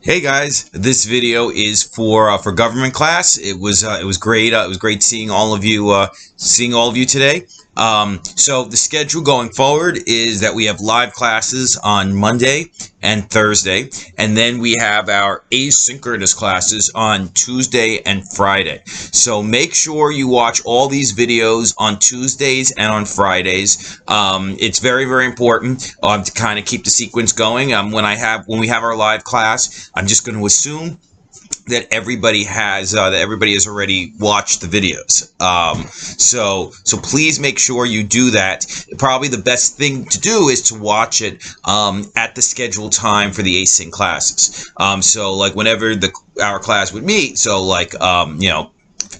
Hey guys, this video is for government class. It was great. It was great seeing all of you today. So the schedule going forward is that we have live classes on Monday and Thursday, and then we have our asynchronous classes on Tuesday and Friday. So make sure you watch all these videos on Tuesdays and on Fridays. It's very, very important to kind of keep the sequence going. When we have our live class, I'm just going to assume that everybody has already watched the videos. So please make sure you do that. Probably the best thing to do is to watch it at the scheduled time for the async classes. So like whenever our class would meet, so like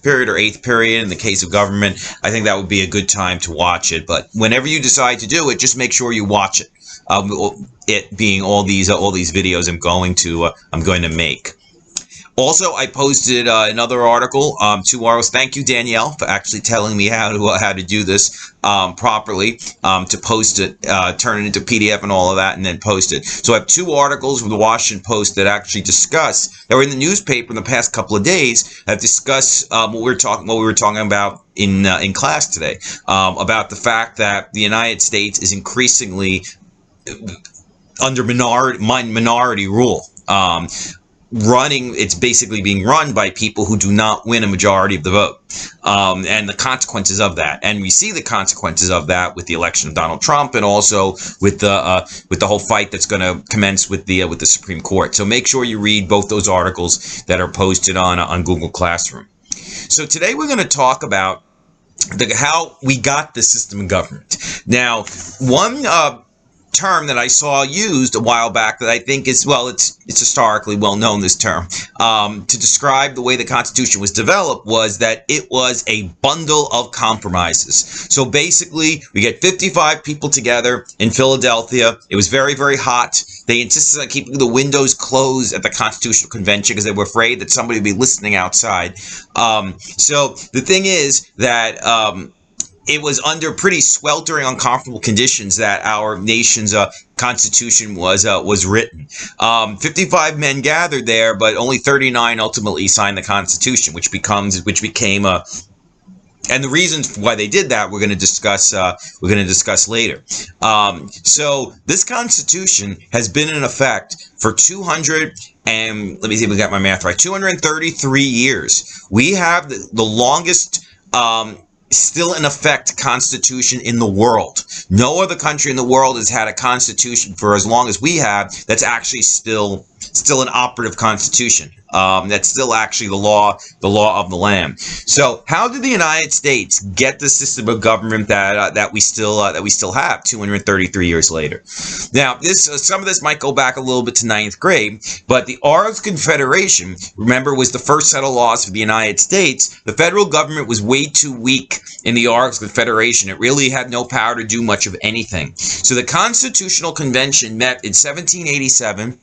period or eighth period in the case of government, I think that would be a good time to watch it. But whenever you decide to do it, just make sure you watch it. It being all these videos I'm going to make. Also, I posted another article, 2 articles. Thank you, Danielle, for actually telling me how to do this properly, to post it, turn it into PDF and all of that, and then post it. So I have 2 articles from the Washington Post that actually discuss, that were in the newspaper in the past couple of days, that discuss what we were talking about in class today, about the fact that the United States is increasingly under minority rule. It's basically being run by people who do not win a majority of the vote, and the consequences of that. And we see the consequences of that with the election of Donald Trump, and also with the whole fight that's going to commence with the Supreme Court. So make sure you read both those articles that are posted on Google Classroom. So today we're going to talk about how we got the system of government. Now, one term that I saw used a while back that I think is, well, it's historically well known, this term, to describe the way the Constitution was developed, was that it was a bundle of compromises. So basically, we get 55 people together in Philadelphia. It was very, very hot. They insisted on keeping the windows closed at the Constitutional Convention because they were afraid that somebody would be listening outside. So the thing is that it was under pretty sweltering, uncomfortable conditions that our nation's Constitution was written. 55 men gathered there, but only 39 ultimately signed the Constitution, which became a. And the reasons why they did that we're going to discuss later. So this Constitution has been in effect for 200 and let me see if we got my math right. 233 years. We have the longest still in effect Constitution in the world. No other country in the world has had a Constitution for as long as we have that's actually still an operative Constitution. That's still actually the law of the land. So how did the United States get the system of government that we still have 233 years later? Now, some of this might go back a little bit to 9th grade, but the Articles of Confederation, remember, was the first set of laws for the United States. The federal government was way too weak in the Articles of Confederation. It really had no power to do much of anything. So the Constitutional Convention met in 1787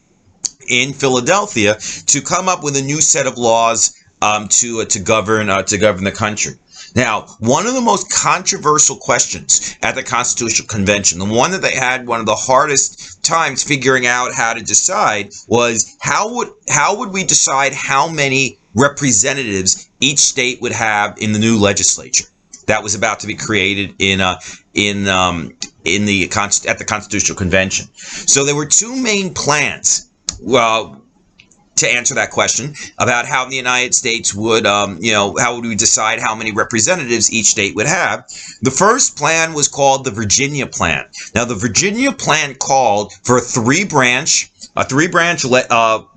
in Philadelphia to come up with a new set of laws to govern the country. Now, one of the most controversial questions at the Constitutional Convention, the one that they had one of the hardest times figuring out how to decide, was how would we decide how many representatives each state would have in the new legislature that was about to be created at the Constitutional Convention. So there were 2 main plans. Well, to answer that question about how the United States would, how would we decide how many representatives each state would have? The first plan was called the Virginia Plan. Now, the Virginia Plan called for a three-branch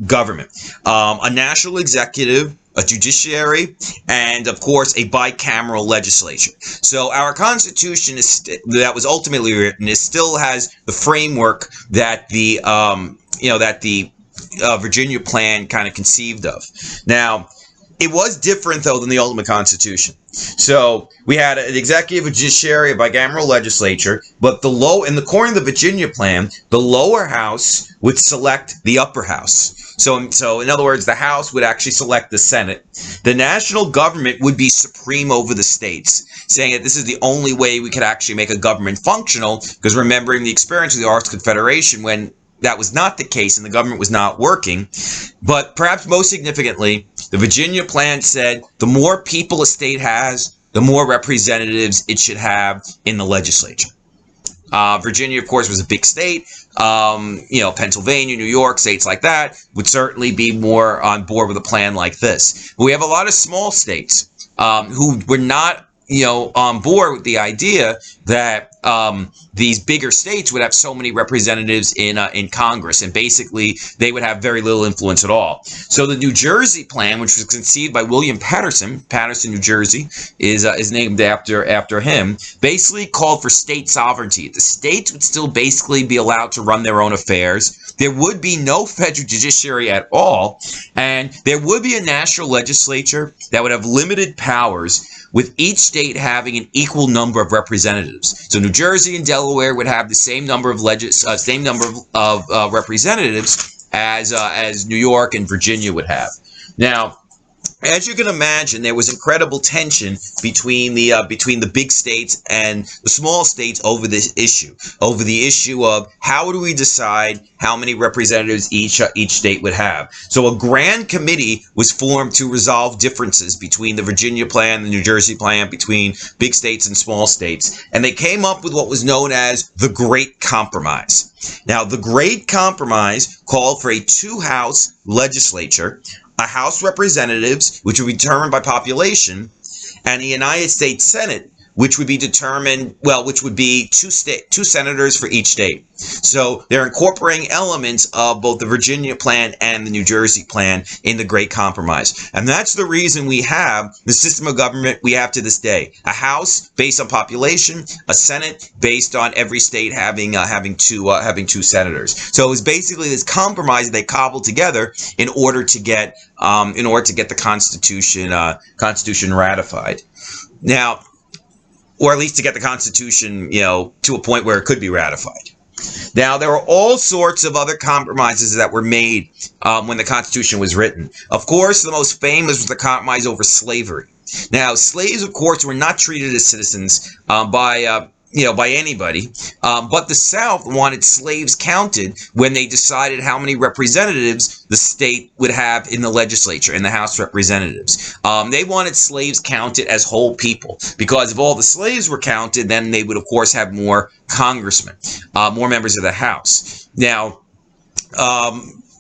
government, a national executive, a judiciary, and of course a bicameral legislature. So our Constitution that was ultimately written still has the framework that the Virginia Plan kind of conceived of. Now, it was different, though, than the ultimate Constitution. So we had an executive, a judiciary, a bicameral legislature, but according to the Virginia Plan, the lower house would select the upper house. So in other words, the House would actually select the Senate. The national government would be supreme over the states, saying that this is the only way we could actually make a government functional, because remembering the experience of the Articles of Confederation, when that was not the case and the government was not working. But perhaps most significantly, the Virginia plan said the more people a state has, the more representatives it should have in the legislature. Virginia, of course, was a big state. Pennsylvania, New York, states like that would certainly be more on board with a plan like this. But we have a lot of small states who were not, on board with the idea that these bigger states would have so many representatives in Congress, and basically they would have very little influence at all. So the New Jersey plan, which was conceived by William Paterson, New Jersey is named after him, basically called for state sovereignty. The states would still basically be allowed to run their own affairs. There would be no federal judiciary at all, and there would be a national legislature that would have limited powers, with each state having an equal number of representatives. So New Jersey and Delaware would have the same number of representatives as New York and Virginia would have. Now, as you can imagine, there was incredible tension between the big states and the small states over this issue, over the issue of how do we decide how many representatives each state would have. So a grand committee was formed to resolve differences between the Virginia plan, the New Jersey plan, between big states and small states, and they came up with what was known as the Great Compromise. Now, the Great Compromise called for a two-house legislature, a House of Representatives, which would be determined by population, and the United States Senate, which would be determined, which would be two senators for each state. So they're incorporating elements of both the Virginia plan and the New Jersey plan in the Great Compromise. And that's the reason we have the system of government we have to this day. A House based on population, a Senate based on every state having two senators. So it was basically this compromise that they cobbled together in order to get the Constitution ratified. Now, or at least to get the Constitution, to a point where it could be ratified. Now, there were all sorts of other compromises that were made when the Constitution was written. Of course, the most famous was the compromise over slavery. Now, slaves, of course, were not treated as citizens by anybody, but the South wanted slaves counted when they decided how many representatives the state would have in the legislature, in the House of Representatives. They wanted slaves counted as whole people, because if all the slaves were counted, then they would, of course, have more congressmen, more members of the House. Now,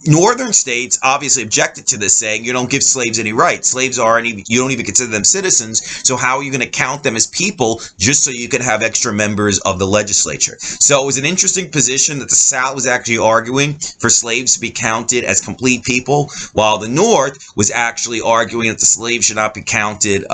northern states obviously objected to this, saying you don't give slaves any rights. You don't even consider them citizens. So how are you going to count them as people just so you can have extra members of the legislature? So it was an interesting position that the South was actually arguing for slaves to be counted as complete people, while the North was actually arguing that the slaves should not be counted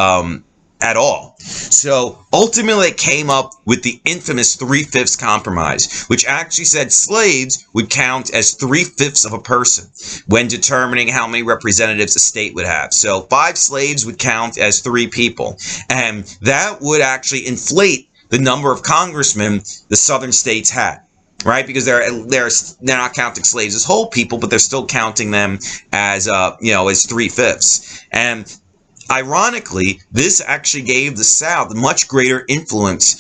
at all. So ultimately it came up with the infamous 3/5 compromise, which actually said slaves would count as 3/5 of a person when determining how many representatives a state would have. So 5 slaves would count as 3 people, and that would actually inflate the number of congressmen the southern states had. Right, because they're not counting slaves as whole people, but they're still counting them as as 3/5. And ironically, this actually gave the South much greater influence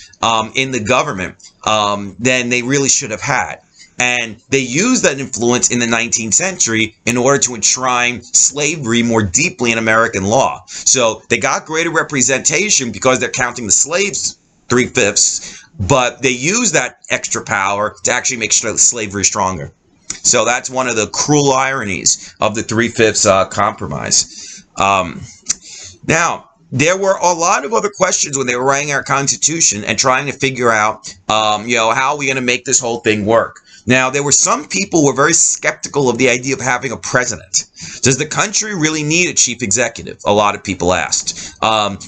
in the government than they really should have had. And they used that influence in the 19th century in order to enshrine slavery more deeply in American law. So they got greater representation because they're counting the slaves 3/5, but they used that extra power to actually make slavery stronger. So that's one of the cruel ironies of the 3/5 compromise. Now, there were a lot of other questions when they were writing our Constitution and trying to figure out, how are we going to make this whole thing work? Now, there were some people who were very skeptical of the idea of having a president. Does the country really need a chief executive? A lot of people asked.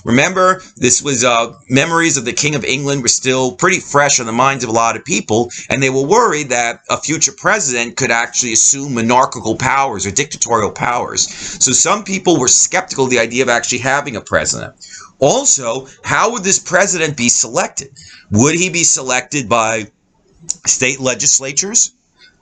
Remember, this was memories of the King of England were still pretty fresh on the minds of a lot of people, and they were worried that a future president could actually assume monarchical powers or dictatorial powers. So some people were skeptical of the idea of actually having a president. Also, how would this president be selected? Would he be selected by state legislatures?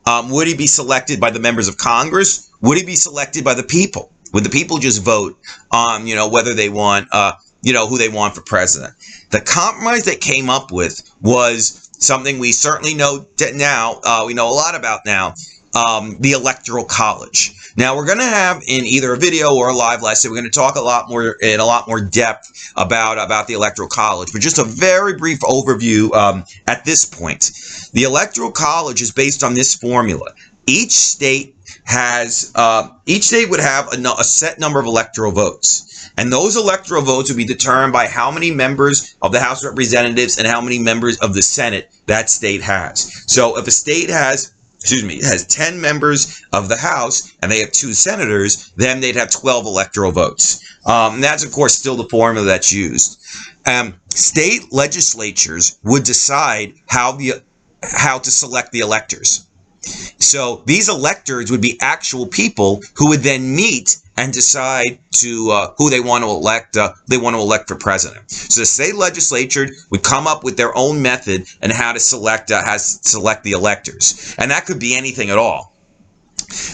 Would he be selected by the members of Congress? Would he be selected by the people? Would the people just vote on, whether they want, who they want for president? The compromise they came up with was something we certainly know now, we know a lot about now. the Electoral College. Now we're going to have in either a video or a live lesson, we're going to talk a lot more depth about the Electoral College, but just a very brief overview at this point. The Electoral College is based on this formula. Each state would have a set number of electoral votes. And those electoral votes would be determined by how many members of the House of Representatives and how many members of the Senate that state has. So if a state has 10 members of the House and they have 2 senators, then they'd have 12 electoral votes. And that's, of course, still the formula that's used. State legislatures would decide how to select the electors. So these electors would be actual people who would then meet and decide to who they want to elect. They want to elect for president. So the state legislature would come up with their own method and how to select the electors, and that could be anything at all.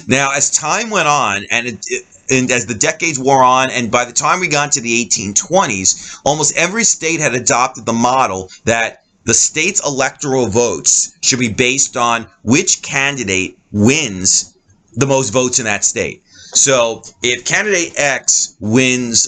Now, as time went on, and as the decades wore on, and by the time we got to the 1820s, almost every state had adopted the model that the state's electoral votes should be based on which candidate wins the most votes in that state. So if candidate X wins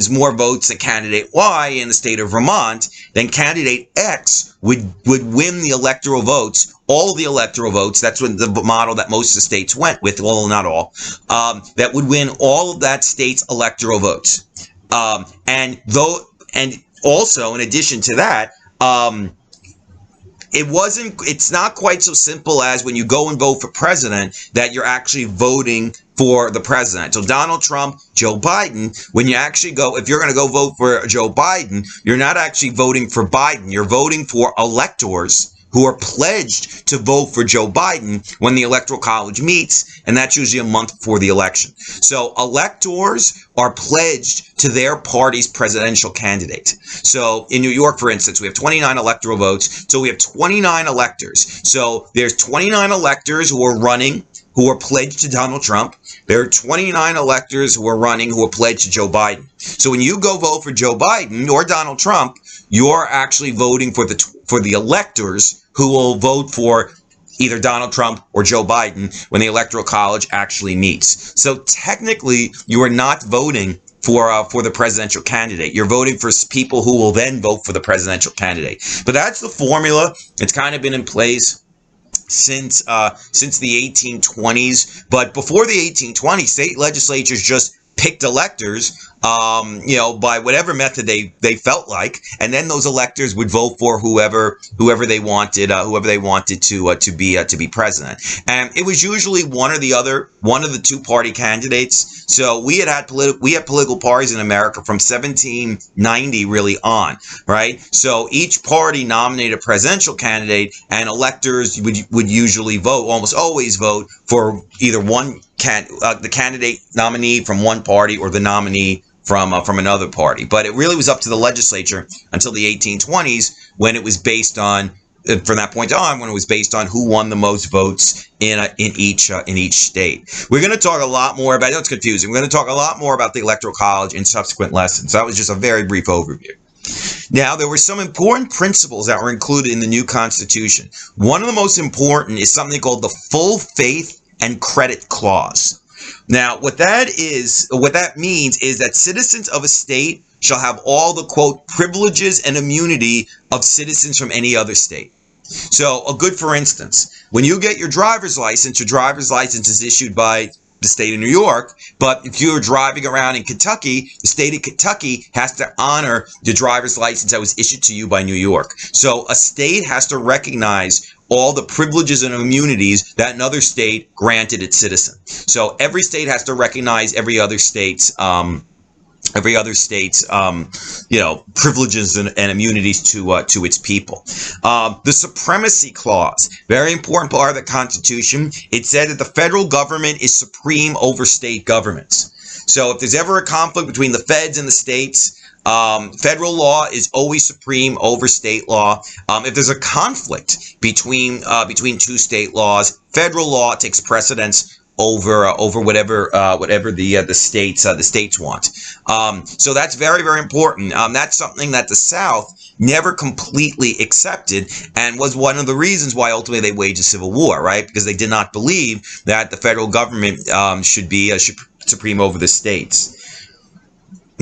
more votes than candidate Y in the state of Vermont, then candidate X would win the electoral votes, all of the electoral votes. That's what the model that most of the states went with, well, not all, that would win all of that state's electoral votes. And also, in addition to that, it's not quite so simple as when you go and vote for president that you're actually voting for the president. So Donald Trump, Joe Biden, when you actually go, if you're going to go vote for Joe Biden, you're not actually voting for Biden. You're voting for electors who are pledged to vote for Joe Biden when the Electoral College meets, and that's usually a month before the election. So electors are pledged to their party's presidential candidate. So in New York, for instance, we have 29 electoral votes, so we have 29 electors. So there's 29 electors who are pledged to Donald Trump. There are 29 electors who are pledged to Joe Biden. So when you go vote for Joe Biden or Donald Trump, you're actually voting for the electors who will vote for either Donald Trump or Joe Biden when the Electoral College actually meets. So technically, you are not voting for the presidential candidate. You're voting for people who will then vote for the presidential candidate. But that's the formula. It's kind of been in place since the 1820s. But before the 1820s, state legislatures just picked electors, by whatever method they felt like, and then those electors would vote for whoever they wanted to be president. And it was usually one of the two-party candidates. So we had political parties in America from 1790 really on, right? So each party nominated a presidential candidate, and electors would usually almost always vote for either the candidate nominee from one party or the nominee from another party. But it really was up to the legislature until the 1820s, when it was based on, from that point on, when it was based on who won the most votes in each state. We're going to talk a lot more about, I know it's confusing, we're going to talk a lot more about the Electoral College in subsequent lessons. That was just a very brief overview. Now, there were some important principles that were included in the new Constitution. One of the most important is something called the full faith and credit clause. Now, what that means is that citizens of a state shall have all the, quote, privileges and immunity of citizens from any other state. So, for instance, when you get your driver's license is issued by the state of New York, but if you're driving around in Kentucky, the state of Kentucky has to honor the driver's license that was issued to you by New York. So a state has to recognize all the privileges and immunities that another state granted its citizen. So every state has to recognize every other state's privileges and immunities to its people. The supremacy clause, very important part of the Constitution. It said that the federal government is supreme over state governments. So if there's ever a conflict between the feds and the states, federal law is always supreme over state law. If there's a conflict between two state laws, federal law takes precedence over whatever the states want. So that's very, very important. That's something that the South never completely accepted, and was one of the reasons why ultimately they waged a civil war, right? Because they did not believe that the federal government should be supreme over the states.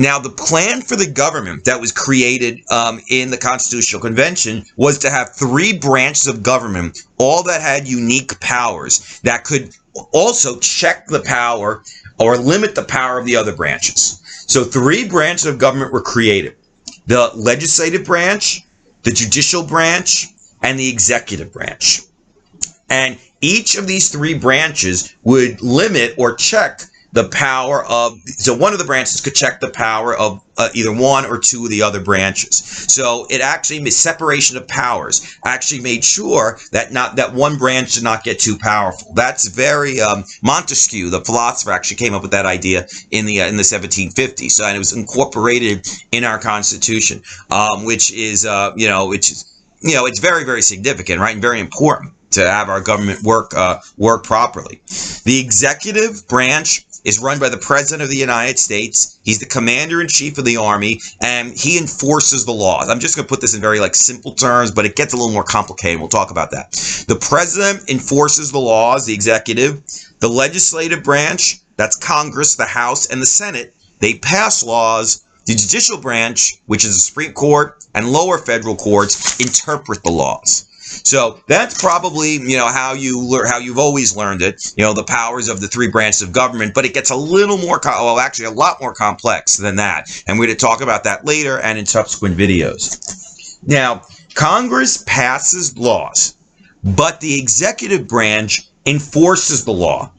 Now, the plan for the government that was created in the Constitutional Convention was to have 3 branches of government, all that had unique powers that could also check the power or limit the power of the other branches. So 3 branches of government were created: the legislative branch, the judicial branch, and the executive branch. And each of these 3 branches would limit or check the power of, so one of the branches could check the power of either 1 or 2 of the other branches. So it actually made separation of powers, actually made sure that that one branch did not get too powerful. That's very, Montesquieu, the philosopher, actually came up with that idea in the 1750s. So, and it was incorporated in our Constitution, which is, it's very, very significant, right? And very important to have our government work properly. The executive branch is run by the President of the United States. He's the Commander-in-Chief of the Army, and he enforces the laws. I'm just going to put this in very simple terms, but it gets a little more complicated. We'll talk about that. The President enforces the laws, the executive. The legislative branch, that's Congress, the House, and the Senate, they pass laws. The judicial branch, which is the Supreme Court and lower federal courts, interpret the laws. So that's probably, how you've always learned it, the powers of the 3 branches of government, but it gets a little more, actually a lot more complex than that. And we're going to talk about that later and in subsequent videos. Now, Congress passes laws, but the executive branch enforces the law.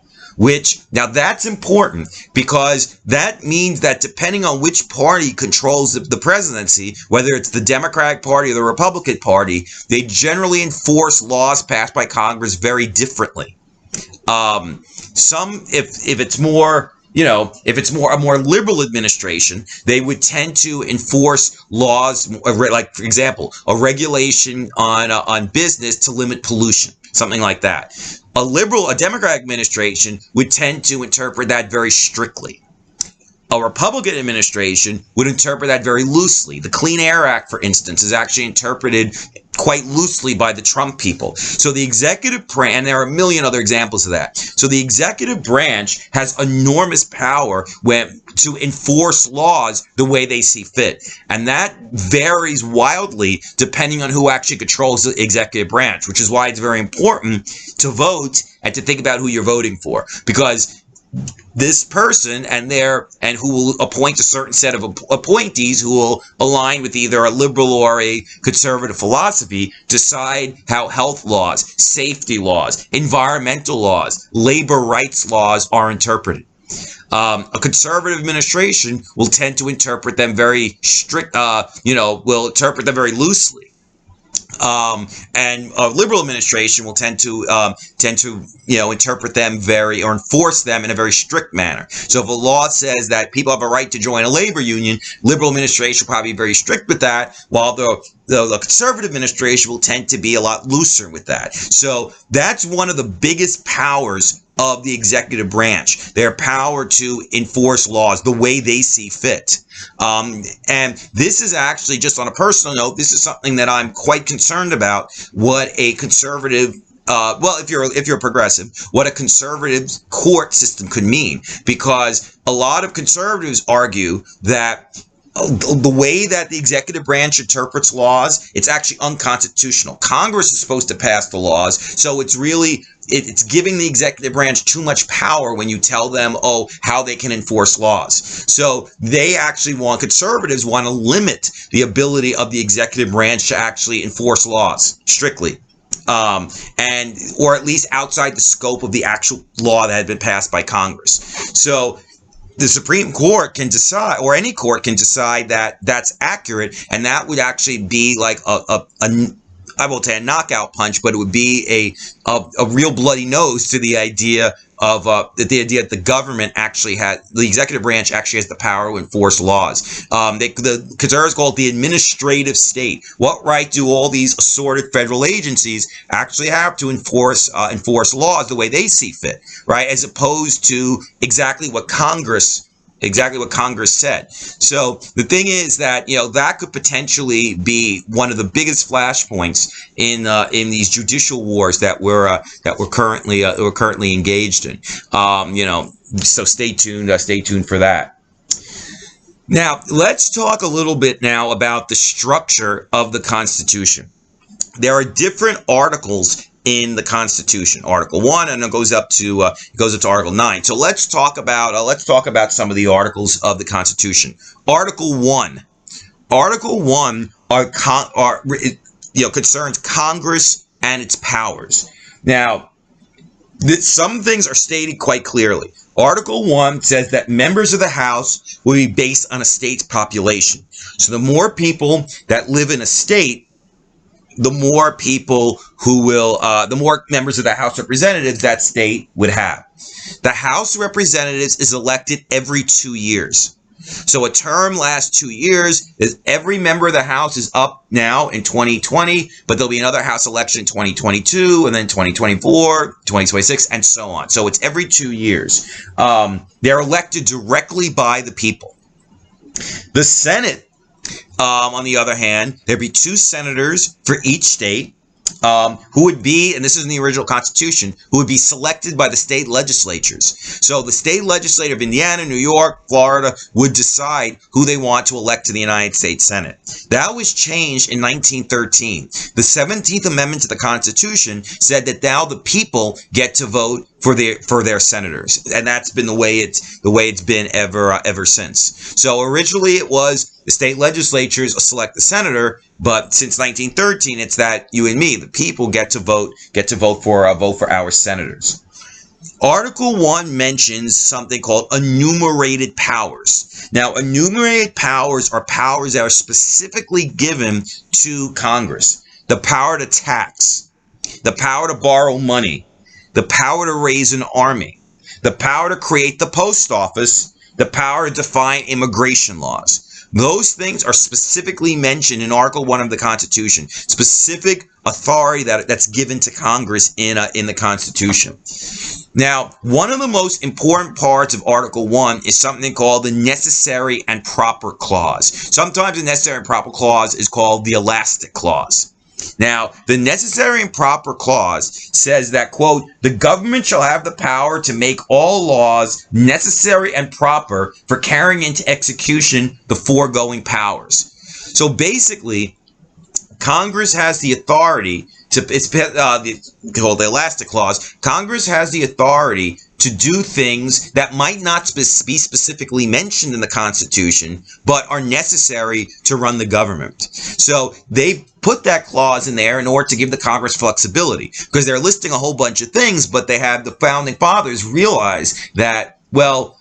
Now that's important, because that means that depending on which party controls the presidency, whether it's the Democratic Party or the Republican Party, they generally enforce laws passed by Congress very differently. If it's more a more liberal administration, they would tend to enforce laws, like, for example, a regulation on business to limit pollution, something like that. A Democratic administration would tend to interpret that very strictly. A Republican administration would interpret that very loosely. The Clean Air Act, for instance, is actually interpreted quite loosely by the Trump people. So the executive branch, and there are a million other examples of that. So the executive branch has enormous power to enforce laws the way they see fit. And that varies wildly depending on who actually controls the executive branch, which is why it's very important to vote and to think about who you're voting for. Because this person and who will appoint a certain set of appointees who will align with either a liberal or a conservative philosophy, decide how health laws, safety laws, environmental laws, labor rights laws are interpreted. A conservative administration will tend to interpret them very strict, will interpret them very loosely. And a liberal administration will tend to interpret them or enforce them in a very strict manner. So if a law says that people have a right to join a labor union, liberal administration will probably be very strict with that, while the conservative administration will tend to be a lot looser with that. So that's one of the biggest powers of the executive branch, their power to enforce laws the way they see fit. And this is actually, just on a personal note, this is something that I'm quite concerned about, what a conservative, if you're a progressive, what a conservative court system could mean. Because a lot of conservatives argue that the way that the executive branch interprets laws, it's actually unconstitutional. Congress is supposed to pass the laws, so it's giving the executive branch too much power when you tell them, how they can enforce laws. So conservatives want to limit the ability of the executive branch to actually enforce laws strictly. Or at least outside the scope of the actual law that had been passed by Congress. So the Supreme Court can decide, or any court can decide, that that's accurate, and that would actually be like I won't say a knockout punch, but it would be a real bloody nose to the idea of the idea that the government actually the executive branch actually has the power to enforce laws. The conservatives call it the administrative state. What right do all these assorted federal agencies actually have to enforce laws the way they see fit, right? As opposed to exactly what Congress said. So the thing is that that could potentially be one of the biggest flashpoints in these judicial wars that we're currently engaged in. So stay tuned for that. Now let's talk a little bit now about the structure of the Constitution. There are different articles in the Constitution. Article 1, and it goes up to Article 9. So let's talk about some of the articles of the Constitution. Article 1 concerns Congress and its powers. Now, some things are stated quite clearly. Article 1 says that members of the House will be based on a state's population. So the more people that live in a state, the more the more members of the House of Representatives that state would have. The House of Representatives is elected every 2 years. So a term lasts 2 years. Every member of the House is up now in 2020, but there'll be another House election in 2022, and then 2024, 2026, and so on. So it's every 2 years. They're elected directly by the people. The Senate, on the other hand, there'd be 2 senators for each state, who would be, and this is in the original Constitution, who would be selected by the state legislatures. So the state legislature of Indiana, New York, Florida would decide who they want to elect to the United States Senate. That was changed in 1913. The 17th Amendment to the Constitution said that now the people get to vote for their senators, and that's been the way it's been ever since. So originally it was the state legislatures select the senator, but since 1913, it's that you and me, the people, get to vote for our senators. Article 1 mentions something called enumerated powers. Now, enumerated powers are powers that are specifically given to Congress. The power to tax, the power to borrow money, the power to raise an army, the power to create the post office, the power to define immigration laws. Those things are specifically mentioned in Article 1 of the Constitution. Specific authority that's given to Congress in the Constitution. Now, one of the most important parts of Article 1 is something called the Necessary and Proper Clause. Sometimes the Necessary and Proper Clause is called the Elastic Clause. Now, the Necessary and Proper Clause says that, quote, the government shall have the power to make all laws necessary and proper for carrying into execution the foregoing powers. So basically, Congress has the authority to, it's called the Elastic Clause, Congress has the authority to do things that might not be specifically mentioned in the Constitution, but are necessary to run the government. So they've put that clause in there in order to give the Congress flexibility, because they're listing a whole bunch of things, but they have the founding fathers realize that, well,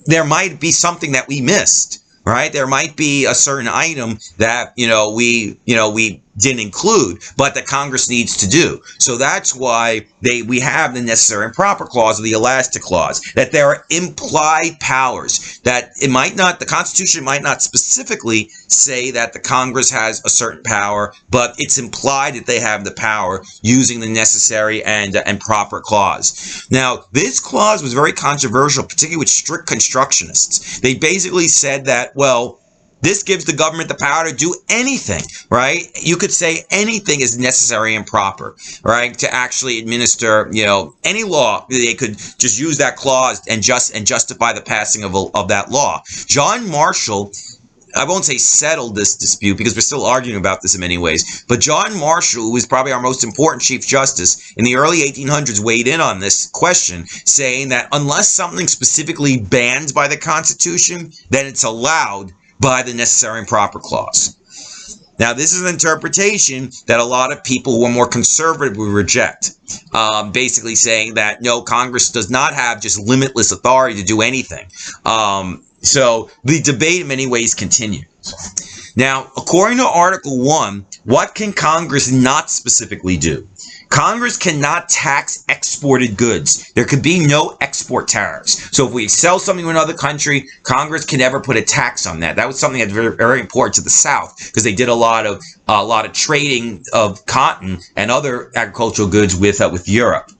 there might be something that we missed, right? There might be a certain item that, we didn't include, but that Congress needs to do. So that's why we have the Necessary and Proper Clause, or the Elastic Clause, that there are implied powers that the Constitution might not specifically say that the Congress has a certain power, but it's implied that they have the power using the Necessary and Proper Clause. Now, this clause was very controversial, particularly with strict constructionists. They basically said that, well, this gives the government the power to do anything, right? You could say anything is necessary and proper, right? To actually administer, any law. They could just use that clause and justify the passing of that law. John Marshall, I won't say settled this dispute because we're still arguing about this in many ways, but John Marshall, who was probably our most important Chief Justice in the early 1800s, weighed in on this question, saying that unless something specifically banned by the Constitution, then it's allowed by the Necessary and Proper Clause. Now, this is an interpretation that a lot of people who are more conservative would reject, basically saying that, no, Congress does not have just limitless authority to do anything. So the debate in many ways continues. Now, according to Article 1, what can Congress not specifically do? Congress cannot tax exported goods. There could be no export tariffs. So if we sell something to another country, Congress can never put a tax on that. That was something that's very, very important to the South because they did a lot of trading of cotton and other agricultural goods with Europe.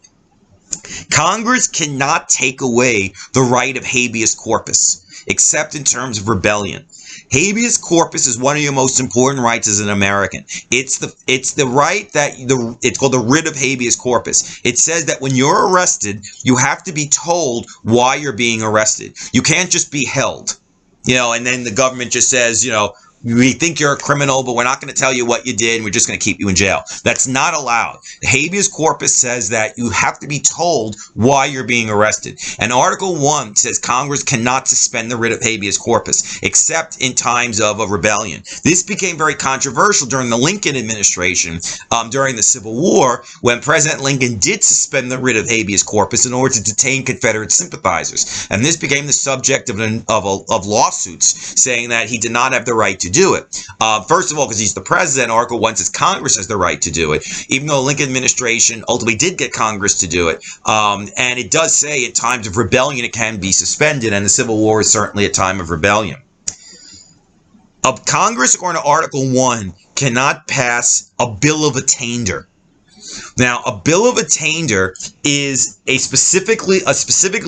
Congress cannot take away the right of habeas corpus, except in terms of rebellion. Habeas corpus is one of your most important rights as an American. It's the right that it's called the writ of habeas corpus. It says that when you're arrested, you have to be told why you're being arrested. You can't just be held, and then the government just says, we think you're a criminal, but we're not going to tell you what you did, and we're just going to keep you in jail. That's not allowed. Habeas corpus says that you have to be told why you're being arrested. And Article 1 says Congress cannot suspend the writ of habeas corpus, except in times of a rebellion. This became very controversial during the Lincoln administration, during the Civil War, when President Lincoln did suspend the writ of habeas corpus in order to detain Confederate sympathizers. And this became the subject of lawsuits, saying that he did not have the right to do it. First of all, because he's the president, Article 1 says Congress has the right to do it, even though the Lincoln administration ultimately did get Congress to do it. And it does say at times of rebellion it can be suspended, and the Civil War is certainly a time of rebellion. Congress, according to Article 1, cannot pass a bill of attainder. Now, a bill of attainder is a specific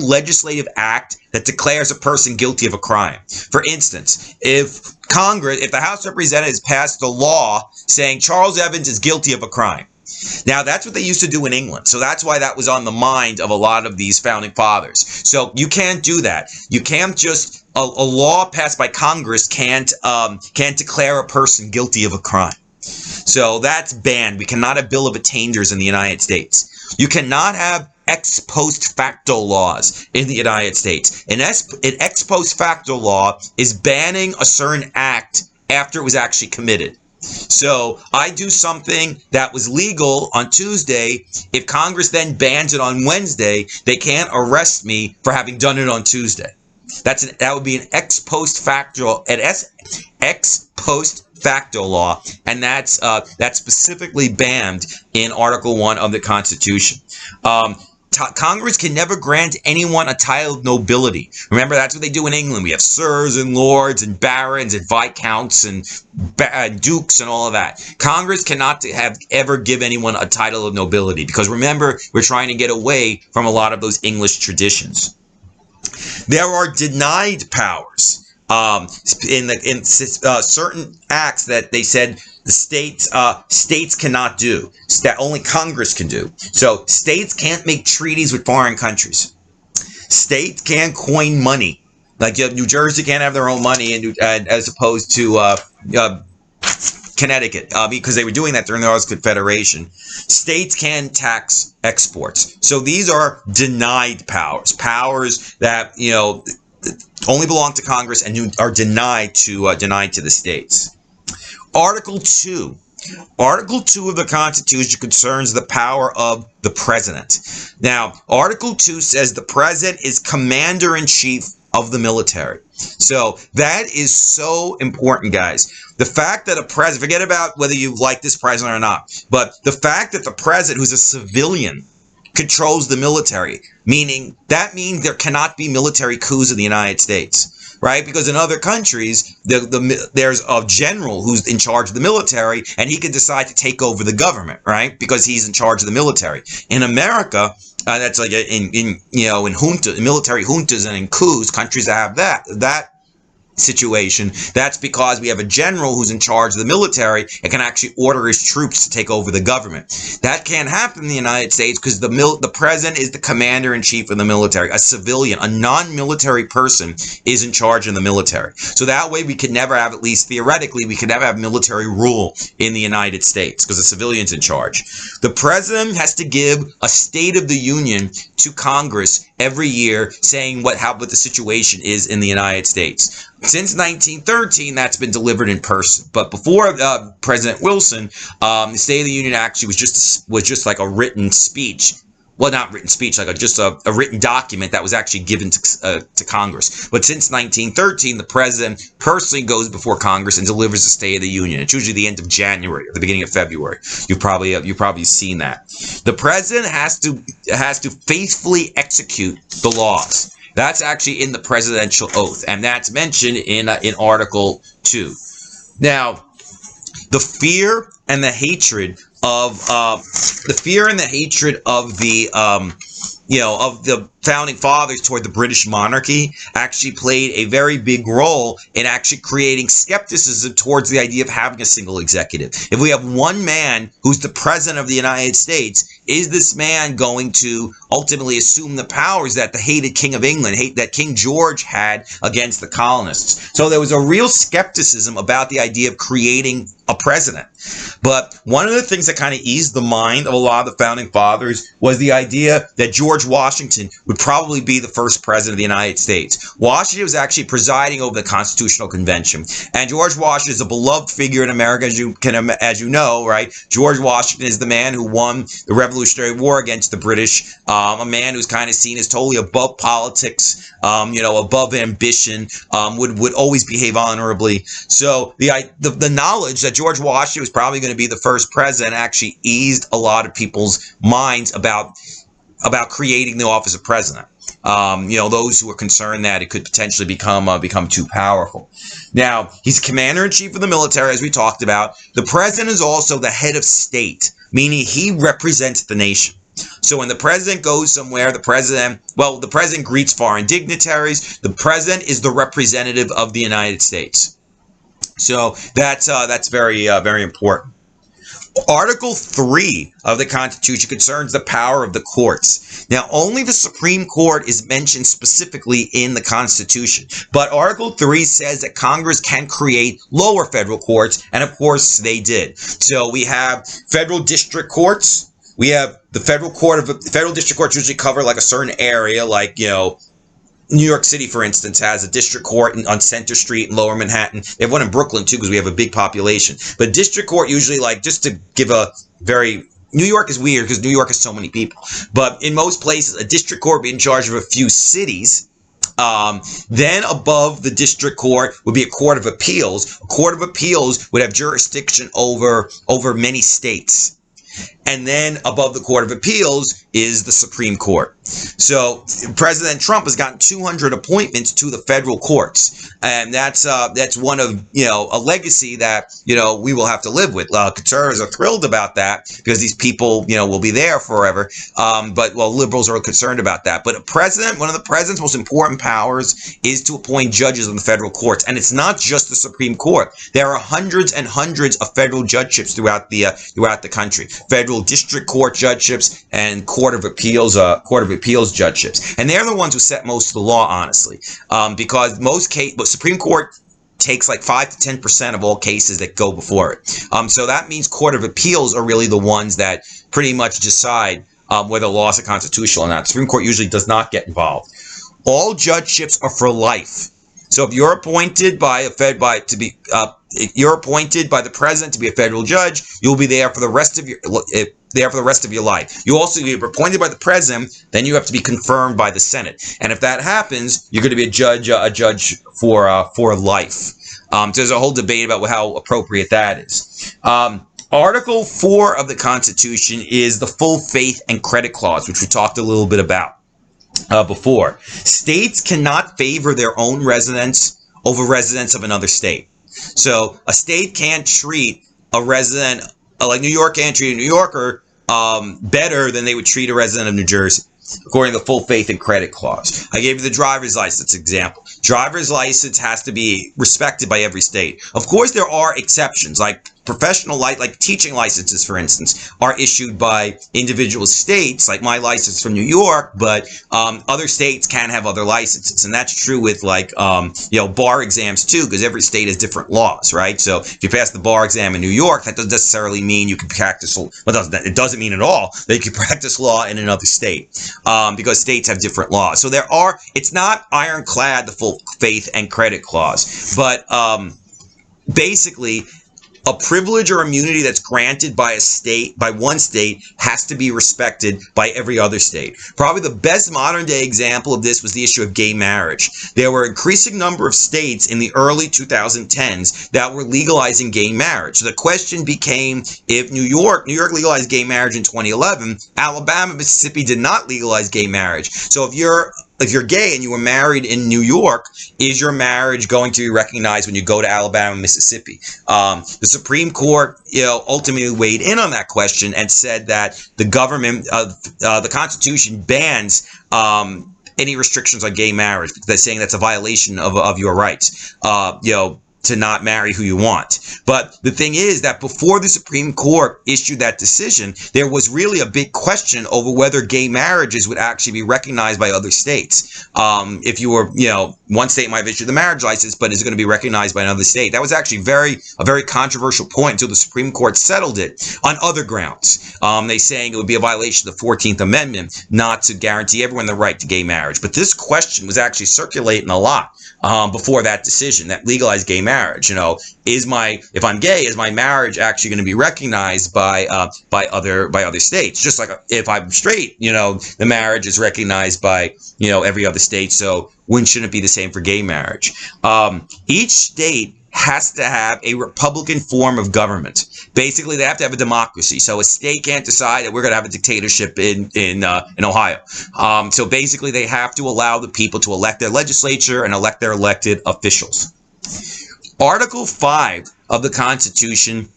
legislative act that declares a person guilty of a crime. For instance, if the House of Representatives passed a law saying Charles Evans is guilty of a crime. Now, that's what they used to do in England. So that's why that was on the mind of a lot of these founding fathers. So you can't do that. You can't just, a law passed by Congress can't declare a person guilty of a crime. So that's banned. We cannot have bill of attainders in the United States. You cannot have ex post facto laws in the United States. An ex post facto law is banning a certain act after it was actually committed. So I do something that was legal on Tuesday. If Congress then bans it on Wednesday, they can't arrest me for having done it on Tuesday. That would be an ex post facto law, and that's specifically banned in Article 1 of the Constitution. Congress can never grant anyone a title of nobility. Remember, that's what they do in England. We have sirs and lords and barons and viscounts and dukes and all of that. Congress cannot ever give anyone a title of nobility because, remember, we're trying to get away from a lot of those English traditions. There are denied powers in certain acts that they said the states cannot do, that only Congress can do. So states can't make treaties with foreign countries. States can't coin money. Like New Jersey can't have their own money, as opposed to Connecticut, because they were doing that during the Oz Confederation. States can tax exports. So these are denied powers that only belong to Congress and are denied to the states. Article 2 of the Constitution concerns the power of the president. Now, Article 2 says the president is commander-in-chief of the military. So that is so important, guys. The fact that a president, forget about whether you like this president or not, but the fact that the president, who's a civilian, controls the military, means there cannot be military coups in the United States, right? Because in other countries, there's a general who's in charge of the military, and he can decide to take over the government, right? Because he's in charge of the military. In America, that's like in military juntas and in coups, countries that have that situation. That's because we have a general who's in charge of the military and can actually order his troops to take over the government. That can't happen in the United States because the president is the commander-in-chief of the military. A civilian, a non-military person is in charge of the military. So that way we could never have, at least theoretically, we could never have military rule in the United States because the civilian's in charge. The president has to give a State of the Union to Congress every year saying what the situation is in the United States. Since 1913, that's been delivered in person. But before President Wilson, the State of the Union actually was just like a written speech well, not written speech, like just a written document that was actually given to Congress. But since 1913, the president personally goes before Congress and delivers the State of the Union. It's usually the end of January or the beginning of February. You've probably seen that. The president has to faithfully execute the laws. That's actually in the presidential oath, and that's mentioned in Article 2. Now, the fear and the hatred of the founding fathers toward the British monarchy actually played a very big role in actually creating skepticism towards the idea of having a single executive. If we have one man who's the president of the United States, is this man going to ultimately assume the powers that the hated King of England, that King George had against the colonists? So there was a real skepticism about the idea of creating a president. But one of the things that kind of eased the mind of a lot of the founding fathers was the idea that George Washington would probably be the first president of the United States. Washington was actually presiding over the Constitutional Convention, and George Washington is a beloved figure in America, as you know, right? George Washington is the man who won the Revolutionary War against the British, a man who's kind of seen as totally above politics, above ambition, would always behave honorably. So the knowledge that George Washington was probably going to be the first president actually eased a lot of people's minds about creating the office of president. Those who were concerned that it could potentially become too powerful. Now, he's commander-in-chief of the military, as we talked about. The president is also the head of state, meaning he represents the nation. So when the president goes somewhere, the president greets foreign dignitaries. The president is the representative of the United States. So that's very important. Article 3 of the Constitution concerns the power of the courts. Now, only the Supreme Court is mentioned specifically in the Constitution, but Article 3 says that Congress can create lower federal courts, and of course they did. So we have federal district courts. We have the federal district courts usually cover like a certain area, like, New York City, for instance, has a district court on Center Street in Lower Manhattan. They have one in Brooklyn, too, because we have a big population. But district court usually, just to give New York is weird because New York has so many people. But in most places, a district court would be in charge of a few cities. Then above the district court would be a court of appeals. A court of appeals would have jurisdiction over many states. And then above the Court of Appeals is the Supreme Court. So President Trump has gotten 200 appointments to the federal courts, and that's one of a legacy that we will have to live with. Conservatives are thrilled about that because these people will be there forever. But liberals are concerned about that. But one of the president's most important powers is to appoint judges on the federal courts, and it's not just the Supreme Court. There are hundreds and hundreds of federal judgeships throughout the country. Federal district court judgeships and Court of Appeals judgeships, and they're the ones who set most of the law, honestly, because Supreme Court takes like 5 to 10% of all cases that go before it. So that means Court of Appeals are really the ones that pretty much decide whether laws are constitutional or not. Supreme Court usually does not get involved. All judgeships are for life. So if you're appointed by you're appointed by the president to be a federal judge, you'll be there for the rest of your life. You also, if you're appointed by the president, then you have to be confirmed by the Senate. And if that happens, you're going to be a judge for life. So there's a whole debate about how appropriate that is. Article 4 of the Constitution is the full faith and credit clause, which we talked a little bit about before. States cannot favor their own residents over residents of another state. So a state can't treat a resident, like New York can't treat a New Yorker better than they would treat a resident of New Jersey, according to the full faith and credit clause. I gave you the driver's license example. Driver's license has to be respected by every state. Of course, there are exceptions, like like teaching licenses, for instance, are issued by individual states, like my license from New York, but other states can have other licenses. And that's true with bar exams too, because every state has different laws, right? So if you pass the bar exam in New York, that doesn't necessarily mean you can practice, it doesn't mean at all that you can practice law in another state, because states have different laws. So it's not ironclad, the full faith and credit clause, but basically, a privilege or immunity that's granted by a state, by one state, has to be respected by every other state. Probably the best modern day example of this was the issue of gay marriage. There were an increasing number of states in the early 2010s that were legalizing gay marriage. The question became, if New York legalized gay marriage in 2011, Alabama, Mississippi did not legalize gay marriage. So if you're gay and you were married in New York, is your marriage going to be recognized when you go to Alabama, Mississippi? The Supreme Court, ultimately weighed in on that question and said that the government, the Constitution bans any restrictions on gay marriage because they're saying that's a violation of your rights. To not marry who you want. But the thing is that before the Supreme Court issued that decision, there was really a big question over whether gay marriages would actually be recognized by other states. If you were, one state might have issued the marriage license, but is it going to be recognized by another state? That was actually a very controversial point until the Supreme Court settled it on other grounds. They saying it would be a violation of the 14th Amendment not to guarantee everyone the right to gay marriage. But this question was actually circulating a lot before that decision that legalized gay marriage. If I'm gay, is my marriage actually going to be recognized by other states? Just like if I'm straight, the marriage is recognized by every other state. So shouldn't it be the same for gay marriage? Each state has to have a Republican form of government. Basically, they have to have a democracy. So a state can't decide that we're going to have a dictatorship in Ohio. So basically, they have to allow the people to elect their legislature and elect their elected officials. Article 5 of the Constitution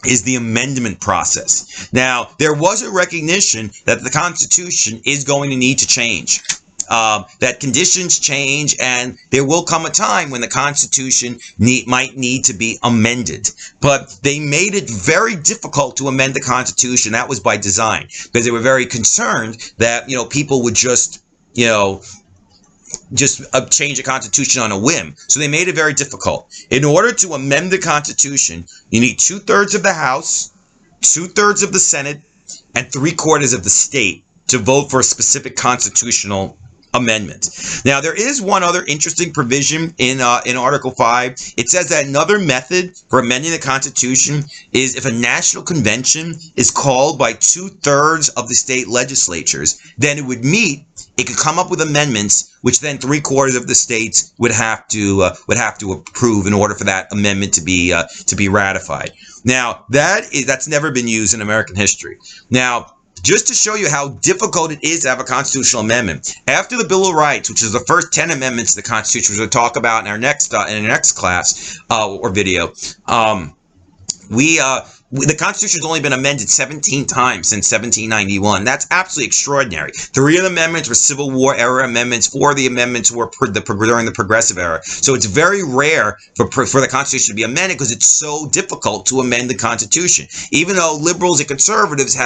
is the amendment process. Now, there was a recognition that the Constitution is going to need to change. That conditions change, and there will come a time when the Constitution might need to be amended. But they made it very difficult to amend the Constitution. That was by design, because they were very concerned that people would just change the Constitution on a whim. So they made it very difficult. In order to amend the Constitution, you need 2/3 of the House, 2/3 of the Senate, and 3/4 of the state to vote for a specific constitutional amendment. Now, there is one other interesting provision in Article 5. It says that another method for amending the Constitution is if a national convention is called by 2/3 of the state legislatures, then it would meet. It could come up with amendments, which then 3/4 of the states would have to approve in order for that amendment to be ratified. Now, that's never been used in American history. Now, just to show you how difficult it is to have a constitutional amendment, after the Bill of Rights, which is the first 10 amendments to the Constitution, which we'll talk about in our next class or video, the Constitution has only been amended 17 times since 1791. That's absolutely extraordinary. 3 of the amendments were Civil War era amendments. 4 of the amendments were during the Progressive era. So it's very rare for the Constitution to be amended because it's so difficult to amend the Constitution. Even though liberals and conservatives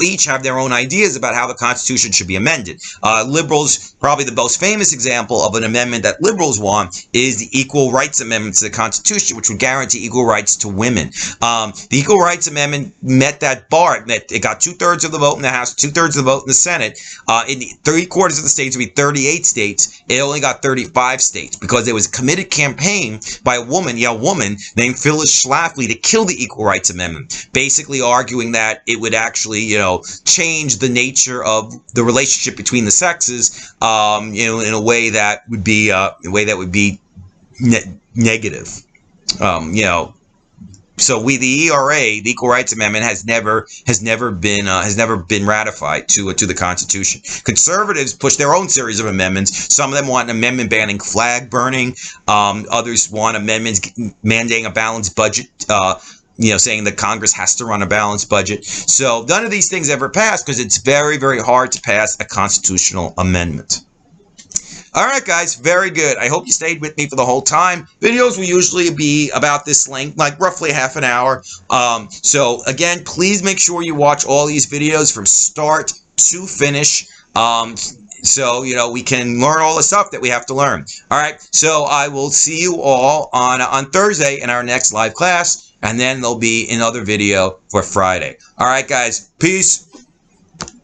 each have their own ideas about how the Constitution should be amended. Liberals, probably the most famous example of an amendment that liberals want is the Equal Rights Amendment to the Constitution, which would guarantee equal rights to women. The Equal Rights Amendment met that bar. It got 2/3 of the vote in the House, 2/3 of the vote in the Senate. In 3/4 of the states would be 38 states. It only got 35 states because there was a committed campaign by a woman named Phyllis Schlafly to kill the Equal Rights Amendment, basically arguing that it would actually, change the nature of the relationship between the sexes, in a way that would be negative. So the ERA, the Equal Rights Amendment, has never been ratified to the Constitution. Conservatives push their own series of amendments. Some of them want an amendment banning flag burning. Others want amendments mandating a balanced budget. Saying that Congress has to run a balanced budget. So none of these things ever pass because it's very, very hard to pass a constitutional amendment. All right, guys, very good. I hope you stayed with me for the whole time. Videos will usually be about this length, like roughly half an hour. So again, please make sure you watch all these videos from start to finish. So, we can learn all the stuff that we have to learn. All right, so I will see you all on Thursday in our next live class. And then there'll be another video for Friday. All right, guys. Peace.